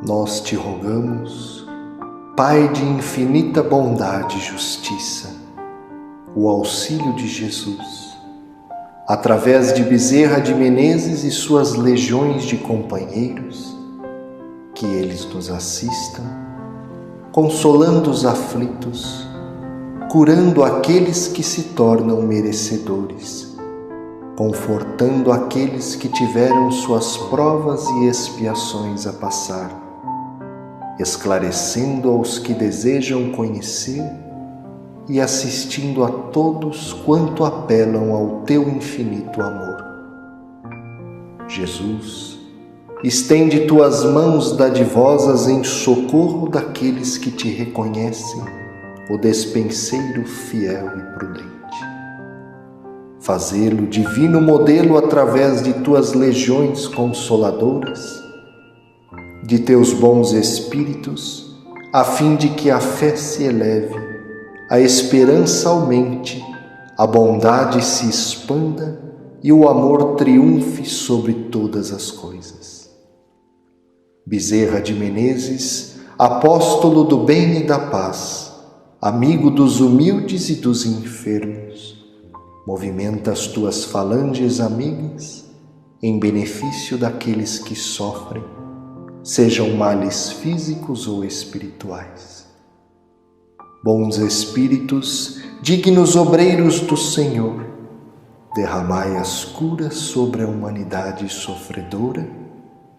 Nós te rogamos, Pai de infinita bondade e justiça, o auxílio de Jesus, através de Bezerra de Menezes e suas legiões de companheiros, que eles nos assistam, consolando os aflitos, curando aqueles que se tornam merecedores, confortando aqueles que tiveram suas provas e expiações a passar, esclarecendo aos que desejam conhecer e assistindo a todos quanto apelam ao teu infinito amor. Jesus, estende tuas mãos dadivosas em socorro daqueles que te reconhecem, o despenseiro fiel e prudente. Fazê-lo divino modelo através de tuas legiões consoladoras, de teus bons espíritos, a fim de que a fé se eleve, a esperança aumente, a bondade se expanda e o amor triunfe sobre todas as coisas. Bezerra de Menezes, apóstolo do bem e da paz, amigo dos humildes e dos enfermos, movimenta as tuas falanges amigas em benefício daqueles que sofrem, sejam males físicos ou espirituais. Bons espíritos, dignos obreiros do Senhor, derramai as curas sobre a humanidade sofredora,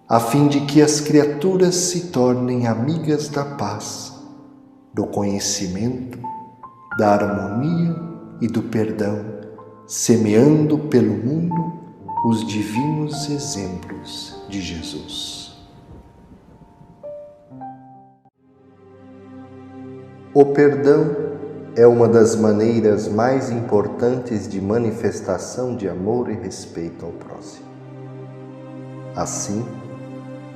a fim de que as criaturas se tornem amigas da paz, do conhecimento, da harmonia e do perdão, semeando pelo mundo os divinos exemplos de Jesus. O perdão é uma das maneiras mais importantes de manifestação de amor e respeito ao próximo. Assim,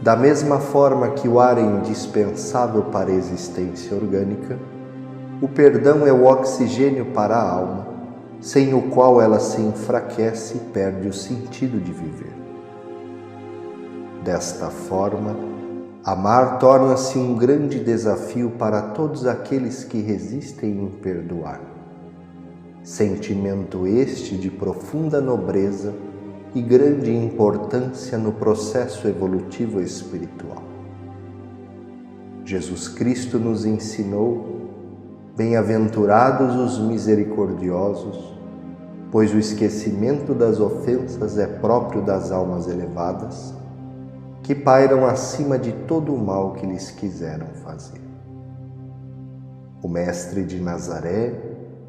da mesma forma que o ar é indispensável para a existência orgânica, o perdão é o oxigênio para a alma, sem o qual ela se enfraquece e perde o sentido de viver. Desta forma, amar torna-se um grande desafio para todos aqueles que resistem em perdoar. Sentimento este de profunda nobreza e grande importância no processo evolutivo espiritual. Jesus Cristo nos ensinou: bem-aventurados os misericordiosos, pois o esquecimento das ofensas é próprio das almas elevadas, que pairam acima de todo o mal que lhes quiseram fazer. O Mestre de Nazaré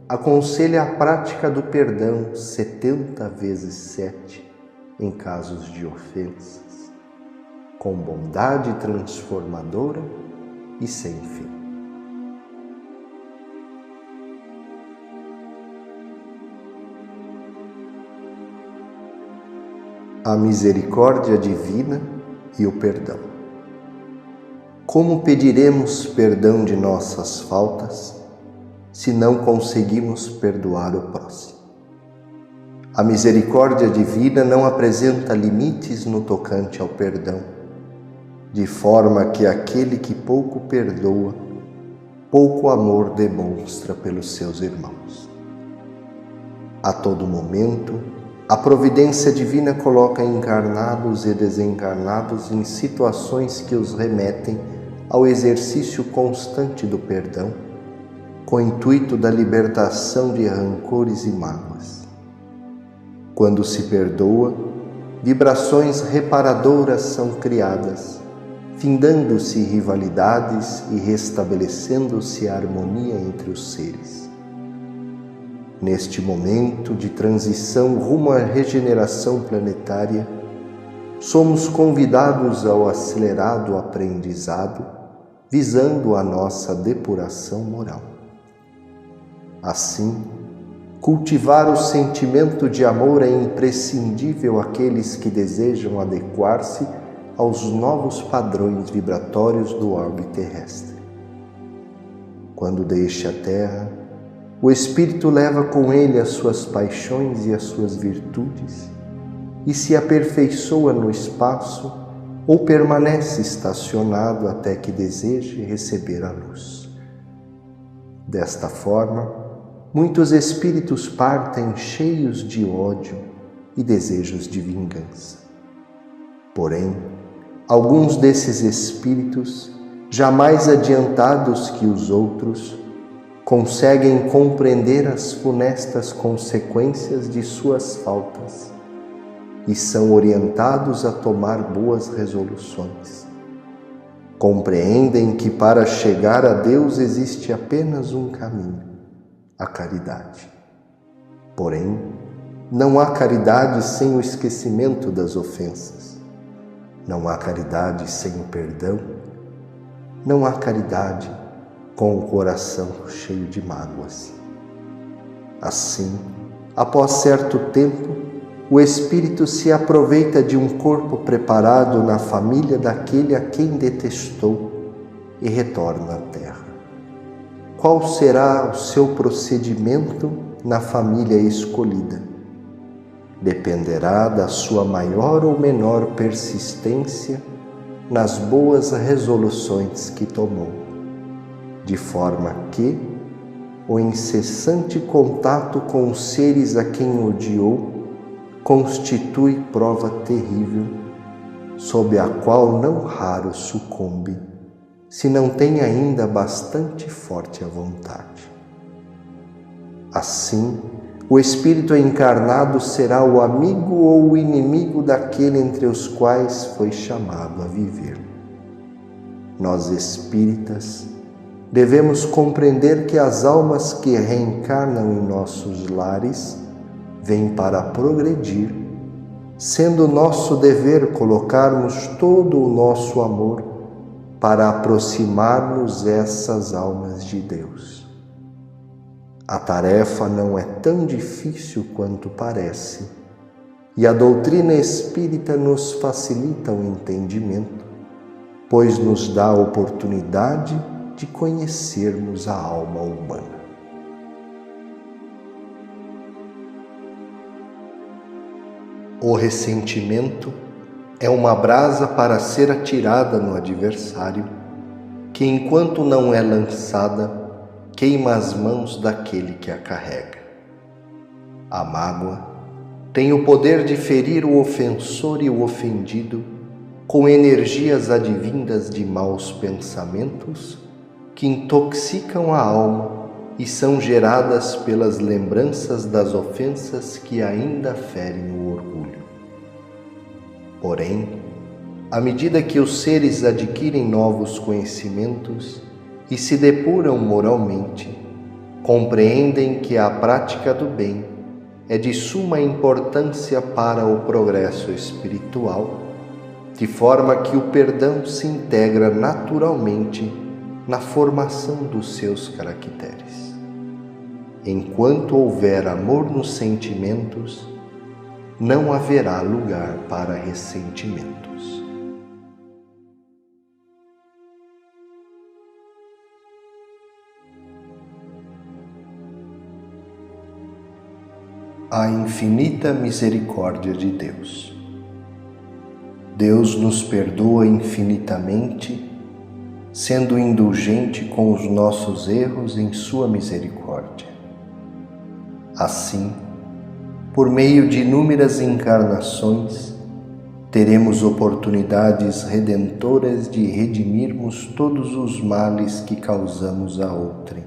aconselha a prática do perdão 70 vezes 7 em casos de ofensas, com bondade transformadora e sem fim. A misericórdia divina e o perdão. Como pediremos perdão de nossas faltas se não conseguimos perdoar o próximo? A misericórdia divina não apresenta limites no tocante ao perdão, de forma que aquele que pouco perdoa, pouco amor demonstra pelos seus irmãos. A todo momento, a providência divina coloca encarnados e desencarnados em situações que os remetem ao exercício constante do perdão, com o intuito da libertação de rancores e mágoas. Quando se perdoa, vibrações reparadoras são criadas, findando-se rivalidades e restabelecendo-se a harmonia entre os seres. Neste momento de transição rumo à regeneração planetária, somos convidados ao acelerado aprendizado, visando a nossa depuração moral. Assim, cultivar o sentimento de amor é imprescindível àqueles que desejam adequar-se aos novos padrões vibratórios do orbe terrestre. Quando deixa a Terra, o Espírito leva com ele as suas paixões e as suas virtudes e se aperfeiçoa no espaço, ou permanece estacionado até que deseje receber a luz. Desta forma, muitos espíritos partem cheios de ódio e desejos de vingança. Porém, alguns desses espíritos, já mais adiantados que os outros, conseguem compreender as funestas consequências de suas faltas e são orientados a tomar boas resoluções. Compreendem que para chegar a Deus existe apenas um caminho, a caridade. Porém, não há caridade sem o esquecimento das ofensas. Não há caridade sem o perdão. Não há caridade com o coração cheio de mágoas. Assim, após certo tempo, o espírito se aproveita de um corpo preparado na família daquele a quem detestou e retorna à terra. Qual será o seu procedimento na família escolhida? Dependerá da sua maior ou menor persistência nas boas resoluções que tomou, de forma que o incessante contato com os seres a quem odiou constitui prova terrível, sob a qual não raro sucumbe, se não tem ainda bastante forte a vontade. Assim, o espírito encarnado será o amigo ou o inimigo daquele entre os quais foi chamado a viver. Nós espíritas devemos compreender que as almas que reencarnam em nossos lares vêm para progredir, sendo nosso dever colocarmos todo o nosso amor para aproximar-nos essas almas de Deus. A tarefa não é tão difícil quanto parece, e a doutrina espírita nos facilita o entendimento, pois nos dá a oportunidade de conhecermos a alma humana. O ressentimento é uma brasa para ser atirada no adversário, que enquanto não é lançada, queima as mãos daquele que a carrega. A mágoa tem o poder de ferir o ofensor e o ofendido com energias advindas de maus pensamentos que intoxicam a alma e são geradas pelas lembranças das ofensas que ainda ferem o orgulho. Porém, à medida que os seres adquirem novos conhecimentos e se depuram moralmente, compreendem que a prática do bem é de suma importância para o progresso espiritual, de forma que o perdão se integra naturalmente na formação dos seus caracteres. Enquanto houver amor nos sentimentos, não haverá lugar para ressentimentos. A infinita misericórdia de Deus. Deus nos perdoa infinitamente, sendo indulgente com os nossos erros em sua misericórdia. Assim, por meio de inúmeras encarnações, teremos oportunidades redentoras de redimirmos todos os males que causamos a outrem.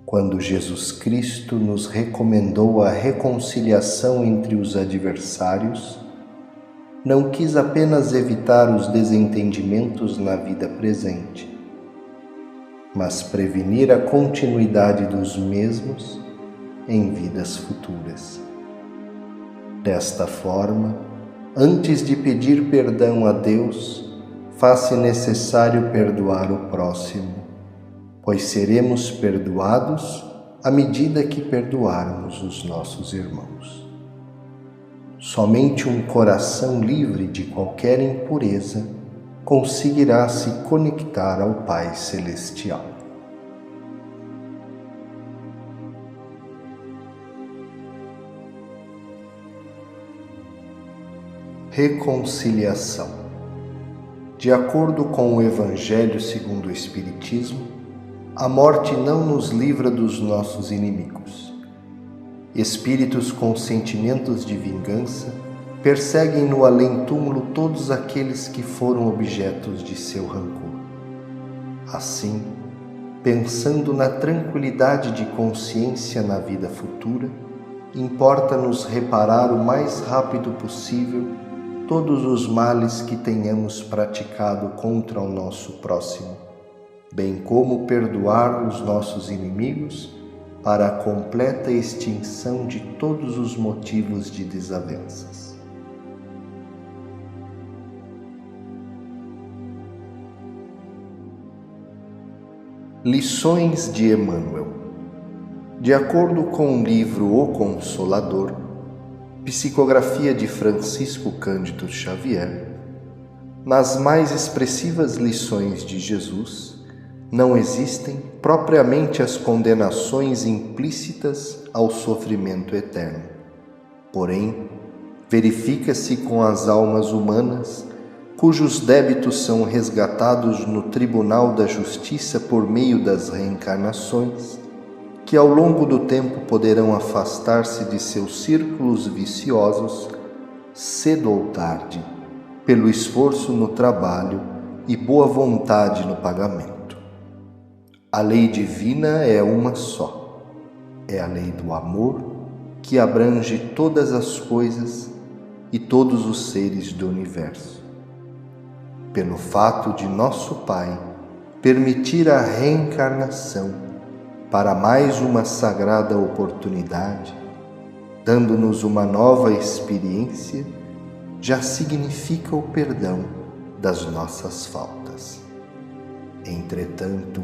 Quando Jesus Cristo nos recomendou a reconciliação entre os adversários, não quis apenas evitar os desentendimentos na vida presente, mas prevenir a continuidade dos mesmos em vidas futuras. Desta forma, antes de pedir perdão a Deus, faz-se necessário perdoar o próximo, pois seremos perdoados à medida que perdoarmos os nossos irmãos. Somente um coração livre de qualquer impureza conseguirá se conectar ao Pai Celestial. Reconciliação. De acordo com o Evangelho segundo o Espiritismo, a morte não nos livra dos nossos inimigos. Espíritos com sentimentos de vingança perseguem no além-túmulo todos aqueles que foram objetos de seu rancor. Assim, pensando na tranquilidade de consciência na vida futura, importa-nos reparar o mais rápido possível todos os males que tenhamos praticado contra o nosso próximo, bem como perdoar os nossos inimigos para a completa extinção de todos os motivos de desavenças. Lições de Emmanuel. De acordo com o livro O Consolador, psicografia de Francisco Cândido Xavier, nas mais expressivas lições de Jesus, não existem propriamente as condenações implícitas ao sofrimento eterno. Porém, verifica-se com as almas humanas, cujos débitos são resgatados no Tribunal da Justiça por meio das reencarnações, que ao longo do tempo poderão afastar-se de seus círculos viciosos, cedo ou tarde, pelo esforço no trabalho e boa vontade no pagamento. A lei divina é uma só, é a lei do amor que abrange todas as coisas e todos os seres do universo. Pelo fato de nosso Pai permitir a reencarnação para mais uma sagrada oportunidade, dando-nos uma nova experiência, já significa o perdão das nossas faltas. Entretanto,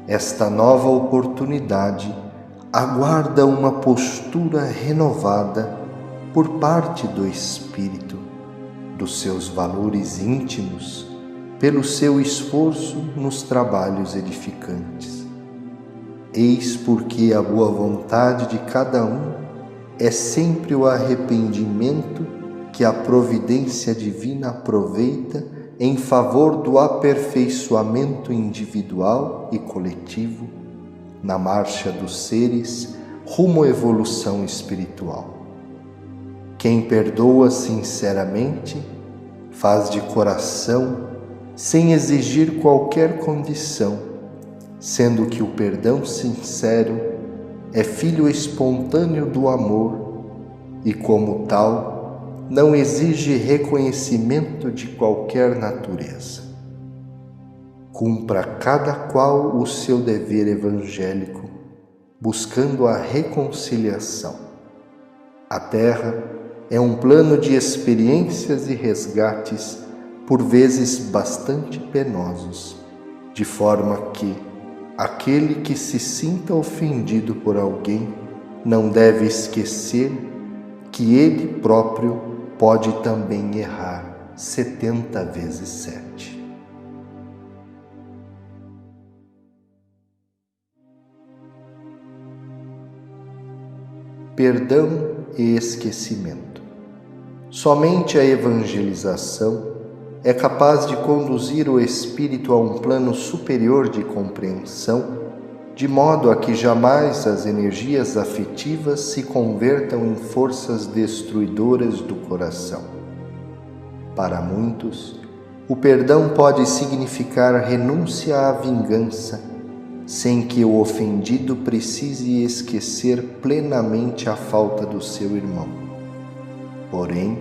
esta nova oportunidade aguarda uma postura renovada por parte do Espírito, dos seus valores íntimos, pelo seu esforço nos trabalhos edificantes. Eis porque a boa vontade de cada um é sempre o arrependimento que a providência divina aproveita em favor do aperfeiçoamento individual e coletivo na marcha dos seres rumo à evolução espiritual. Quem perdoa sinceramente, faz de coração, sem exigir qualquer condição, sendo que o perdão sincero é filho espontâneo do amor e, como tal, não exige reconhecimento de qualquer natureza. Cumpra cada qual o seu dever evangélico, buscando a reconciliação. A Terra é um plano de experiências e resgates, por vezes bastante penosos, de forma que aquele que se sinta ofendido por alguém não deve esquecer que ele próprio pode também errar 70 vezes 7. Perdão e esquecimento. Somente a evangelização é capaz de conduzir o espírito a um plano superior de compreensão, de modo a que jamais as energias afetivas se convertam em forças destruidoras do coração. Para muitos, o perdão pode significar renúncia à vingança, sem que o ofendido precise esquecer plenamente a falta do seu irmão. Porém,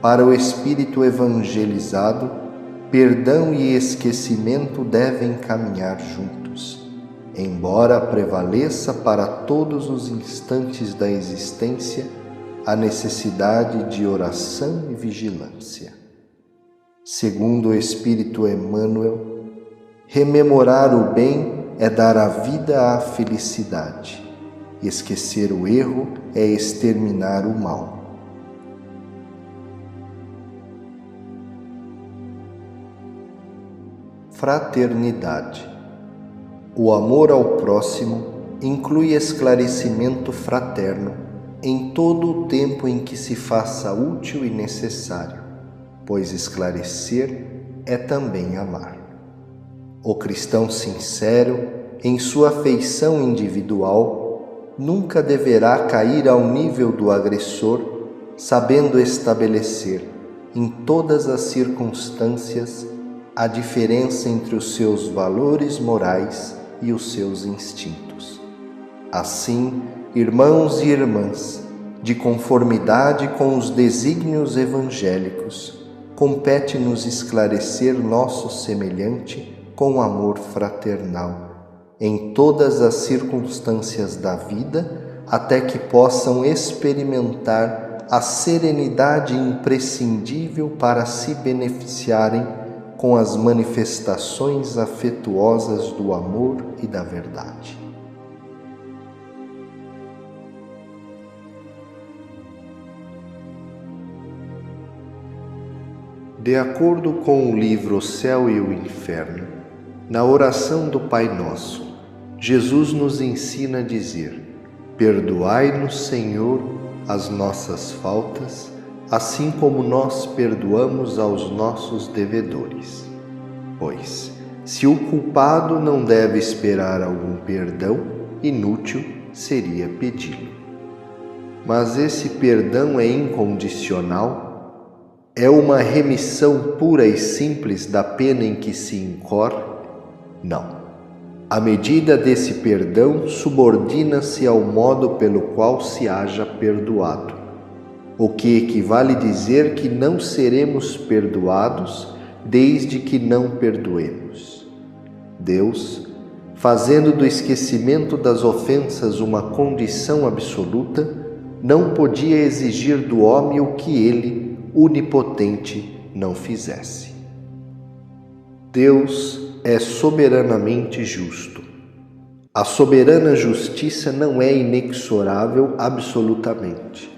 para o espírito evangelizado, perdão e esquecimento devem caminhar juntos, embora prevaleça para todos os instantes da existência a necessidade de oração e vigilância. Segundo o Espírito Emmanuel, rememorar o bem é dar a vida à felicidade, esquecer o erro é exterminar o mal. Fraternidade. O amor ao próximo inclui esclarecimento fraterno em todo o tempo em que se faça útil e necessário. pois esclarecer é também amar. O cristão sincero, em sua afeição individual, nunca deverá cair ao nível do agressor, sabendo estabelecer, em todas as circunstâncias, a diferença entre os seus valores morais e os seus instintos. Assim, irmãos e irmãs, de conformidade com os desígnios evangélicos, compete-nos esclarecer nosso semelhante com amor fraternal, em todas as circunstâncias da vida, até que possam experimentar a serenidade imprescindível para se beneficiarem com as manifestações afetuosas do amor e da verdade. De acordo com o livro O Céu e o Inferno, na oração do Pai Nosso, Jesus nos ensina a dizer: perdoai-nos, Senhor, as nossas faltas, assim como nós perdoamos aos nossos devedores. Pois, se o culpado não deve esperar algum perdão, inútil seria pedi-lo. Mas esse perdão é incondicional? É uma remissão pura e simples da pena em que se incorre? Não. A medida desse perdão subordina-se ao modo pelo qual se haja perdoado, o que equivale dizer que não seremos perdoados desde que não perdoemos. Deus, fazendo do esquecimento das ofensas uma condição absoluta, não podia exigir do homem o que ele, onipotente, não fizesse. Deus é soberanamente justo. A soberana justiça não é inexorável absolutamente,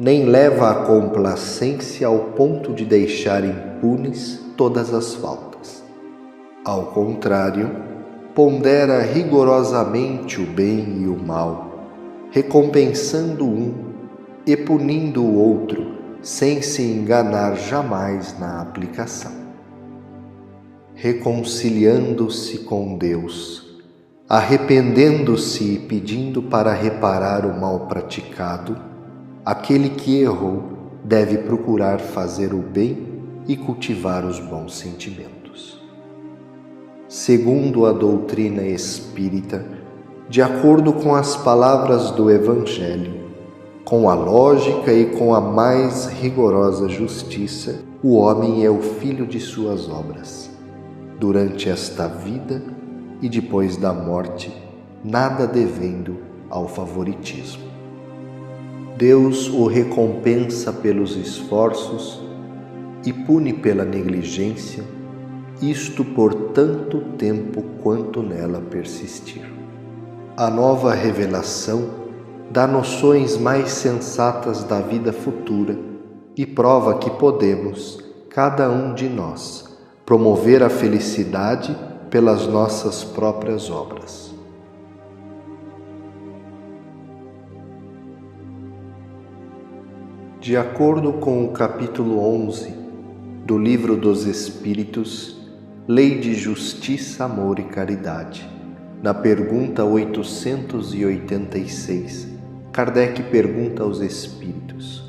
nem leva à complacência ao ponto de deixar impunes todas as faltas. Ao contrário, pondera rigorosamente o bem e o mal, recompensando um e punindo o outro, sem se enganar jamais na aplicação. Reconciliando-se com Deus, arrependendo-se e pedindo para reparar o mal praticado, aquele que errou deve procurar fazer o bem e cultivar os bons sentimentos. Segundo a doutrina espírita, de acordo com as palavras do Evangelho, com a lógica e com a mais rigorosa justiça, o homem é o filho de suas obras. Durante esta vida e depois da morte, nada devendo ao favoritismo. Deus o recompensa pelos esforços e pune pela negligência, isto por tanto tempo quanto nela persistir. A nova revelação dá noções mais sensatas da vida futura e prova que podemos, cada um de nós, promover a felicidade pelas nossas próprias obras. De acordo com o capítulo 11 do Livro dos Espíritos, Lei de Justiça, Amor e Caridade, na pergunta 886, Kardec pergunta aos Espíritos: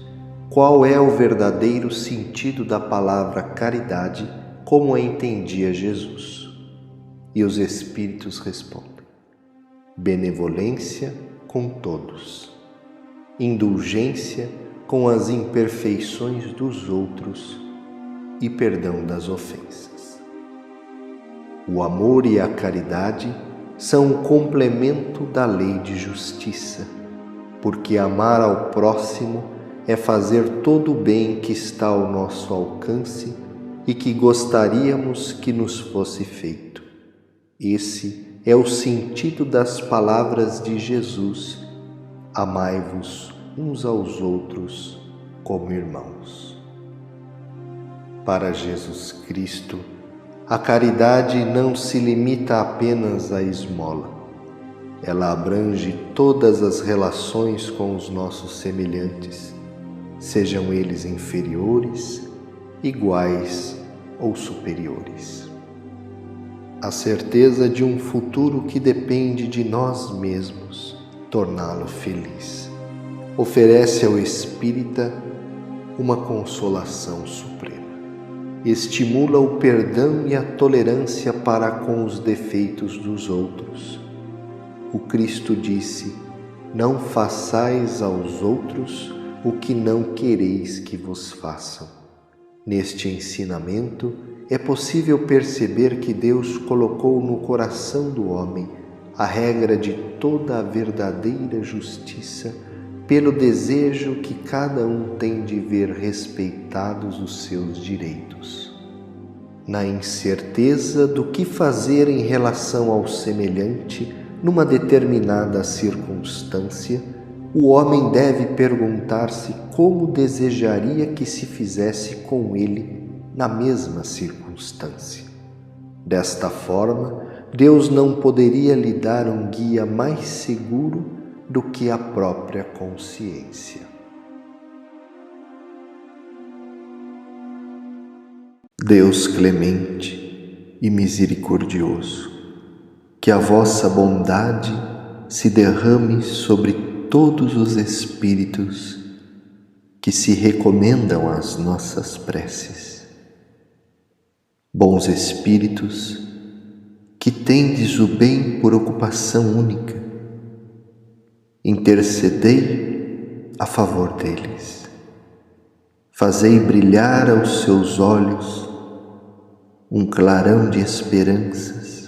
qual é o verdadeiro sentido da palavra caridade como a entendia Jesus? E os Espíritos respondem: benevolência com todos, indulgência com as imperfeições dos outros e perdão das ofensas. O amor e a caridade são o complemento da lei de justiça, porque amar ao próximo é fazer todo o bem que está ao nosso alcance e que gostaríamos que nos fosse feito. Esse é o sentido das palavras de Jesus: amai-vos uns aos outros como irmãos. Para Jesus Cristo, a caridade não se limita apenas à esmola. Ela abrange todas as relações com os nossos semelhantes, sejam eles inferiores, iguais ou superiores. A certeza de um futuro que depende de nós mesmos, torná-lo feliz, oferece ao espírita uma consolação suprema. Estimula o perdão e a tolerância para com os defeitos dos outros. O Cristo disse: não façais aos outros o que não quereis que vos façam. Neste ensinamento, é possível perceber que Deus colocou no coração do homem a regra de toda a verdadeira justiça, pelo desejo que cada um tem de ver respeitados os seus direitos. Na incerteza do que fazer em relação ao semelhante numa determinada circunstância, o homem deve perguntar-se como desejaria que se fizesse com ele na mesma circunstância. Desta forma, Deus não poderia lhe dar um guia mais seguro do que a própria consciência. Deus clemente e misericordioso, que a vossa bondade se derrame sobre todos os espíritos que se recomendam às nossas preces. Bons espíritos, que tendes o bem por ocupação única, intercedei a favor deles. Fazei brilhar aos seus olhos um clarão de esperanças,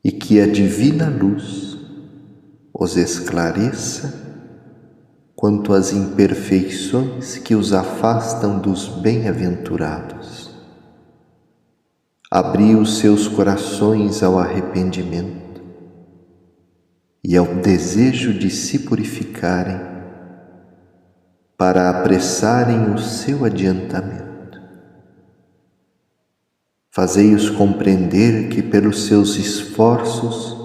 e que a divina luz os esclareça quanto às imperfeições que os afastam dos bem-aventurados. Abri os seus corações ao arrependimento e ao desejo de se purificarem, para apressarem o seu adiantamento. Fazei-os compreender que pelos seus esforços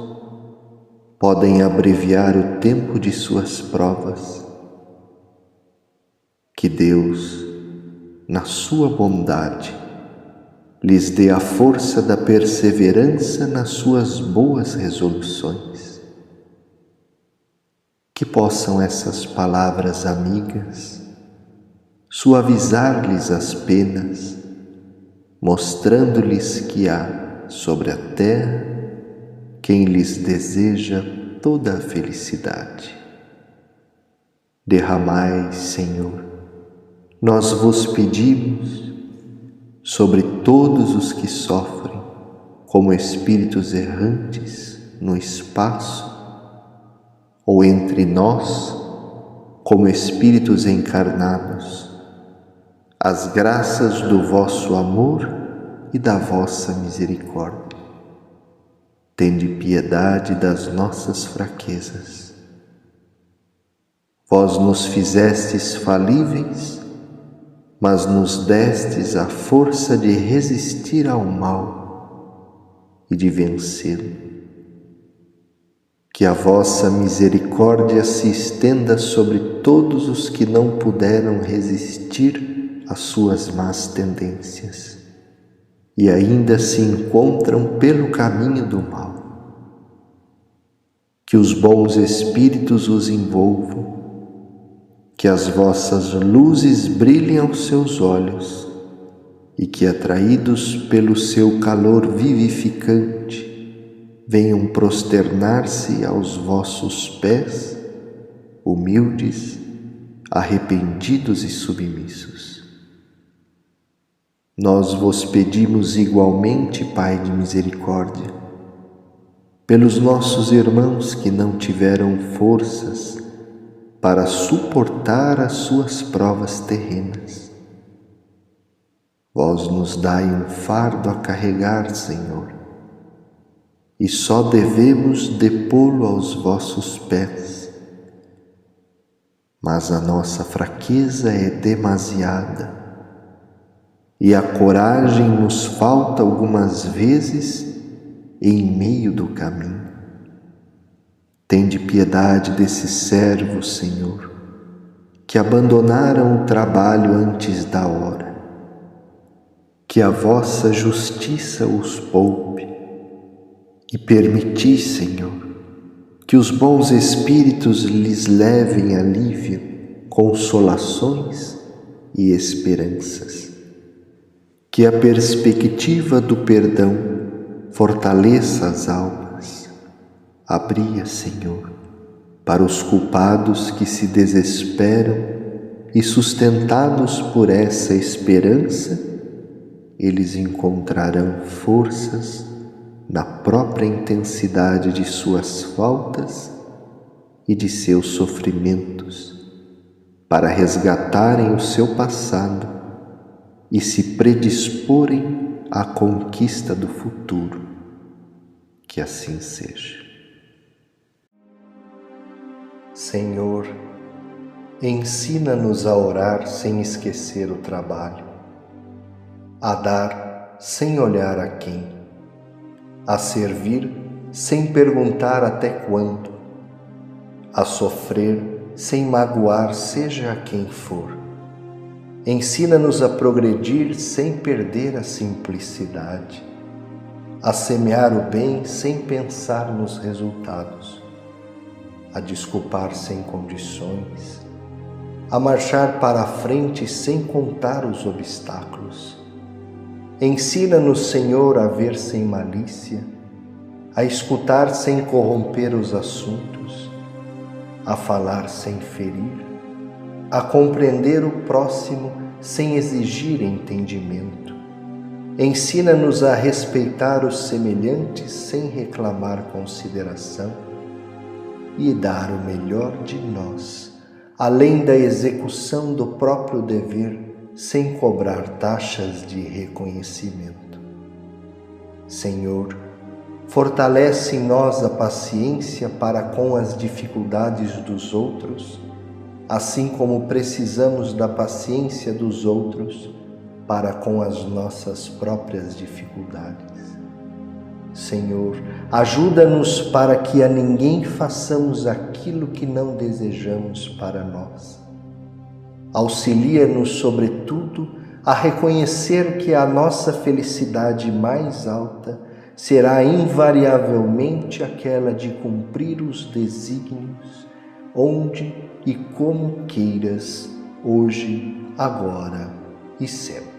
podem abreviar o tempo de suas provas, que Deus, na sua bondade, lhes dê a força da perseverança nas suas boas resoluções. Que possam essas palavras amigas suavizar-lhes as penas, mostrando-lhes que há sobre a terra quem lhes deseja toda a felicidade. Derramai, Senhor, nós vos pedimos, sobre todos os que sofrem como espíritos errantes no espaço, ou entre nós como espíritos encarnados, as graças do vosso amor e da vossa misericórdia. Tende piedade das nossas fraquezas. Vós nos fizestes falíveis, mas nos destes a força de resistir ao mal e de vencê-lo. Que a vossa misericórdia se estenda sobre todos os que não puderam resistir às suas más tendências e ainda se encontram pelo caminho do mal. Que os bons espíritos os envolvam, que as vossas luzes brilhem aos seus olhos e que, atraídos pelo seu calor vivificante, venham prosternar-se aos vossos pés, humildes, arrependidos e submissos. Nós vos pedimos igualmente, Pai de misericórdia, pelos nossos irmãos que não tiveram forças para suportar as suas provas terrenas. Vós nos dai um fardo a carregar, Senhor, e só devemos depô-lo aos vossos pés. Mas a nossa fraqueza é demasiada e a coragem nos falta algumas vezes em meio do caminho. Tende piedade desses servos, Senhor, que abandonaram o trabalho antes da hora que a vossa justiça os poupe, e permiti, Senhor, que os bons espíritos lhes levem alívio, consolações e esperanças. Que a perspectiva do perdão fortaleça as almas. Abria, Senhor, para os culpados que se desesperam e, sustentados por essa esperança, eles encontrarão forças na própria intensidade de suas faltas e de seus sofrimentos, para resgatarem o seu passado e se predisporem à conquista do futuro. Que assim seja. Senhor, ensina-nos a orar sem esquecer o trabalho, a dar sem olhar a quem, a servir sem perguntar até quando, a sofrer sem magoar seja a quem for. Ensina-nos a progredir sem perder a simplicidade, a semear o bem sem pensar nos resultados, a desculpar sem condições, a marchar para a frente sem contar os obstáculos. Ensina-nos, Senhor, a ver sem malícia, a escutar sem corromper os assuntos, a falar sem ferir, a compreender o próximo sem exigir entendimento. Ensina-nos a respeitar os semelhantes sem reclamar consideração e dar o melhor de nós, além da execução do próprio dever, sem cobrar taxas de reconhecimento. Senhor, fortalece em nós a paciência para com as dificuldades dos outros, assim como precisamos da paciência dos outros para com as nossas próprias dificuldades. Senhor, ajuda-nos para que a ninguém façamos aquilo que não desejamos para nós. Auxilia-nos, sobretudo, a reconhecer que a nossa felicidade mais alta será invariavelmente aquela de cumprir os desígnios, onde e como queiras, hoje, agora e sempre.